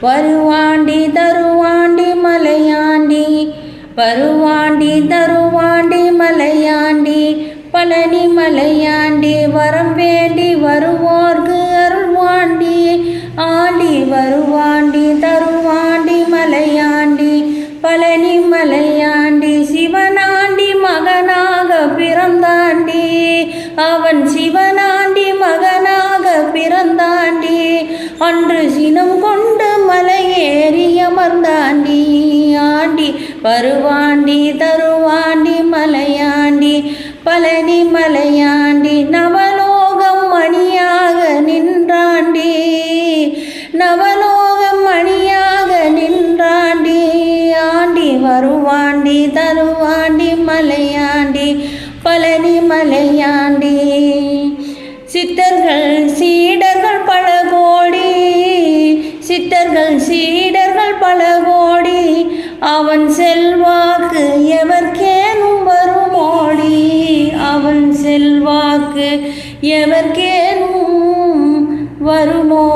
வருவாண்டி தருவாண்டி மலையாண்டி, வருவாண்டி தருவாண்டி மலையாண்டி, பழனி மலையாண்டி, வரம் வேண்டி வருவோர்க்கு அருள்வாண்டி ஆண்டி. வருவாண்டி தருவாண்டி மலையாண்டி, பழனி மலையாண்டி, சிவனாண்டி மகனாக பிறந்தாண்டி, அவன் சிவனாண்டி மகனாக பிறந்தாண்டி, அன்று சினம் கொண்டு மலையேறி அமர்ந்தாண்டி ஆண்டி. வருவாண்டி தருவாண்டி மலையாண்டி, பழனி மலையாண்டி, நவலோகம் மணியாக நின்றாண்டி, நவலோகம் மணியாக நின்றாண்டி ஆண்டி. வருவாண்டி தருவாண்டி மலையாண்டி, பழனி மலையாண்டி, சித்தர்கள் சீடர்கள் பல கோடி, சித்தர்கள் சீடர்கள் பல கோடி, அவன் செல்வாக்கு எவர்க்கேனும் வருமோடி, அவன் செல்வாக்கு எவர்க்கேனும் வருமோ.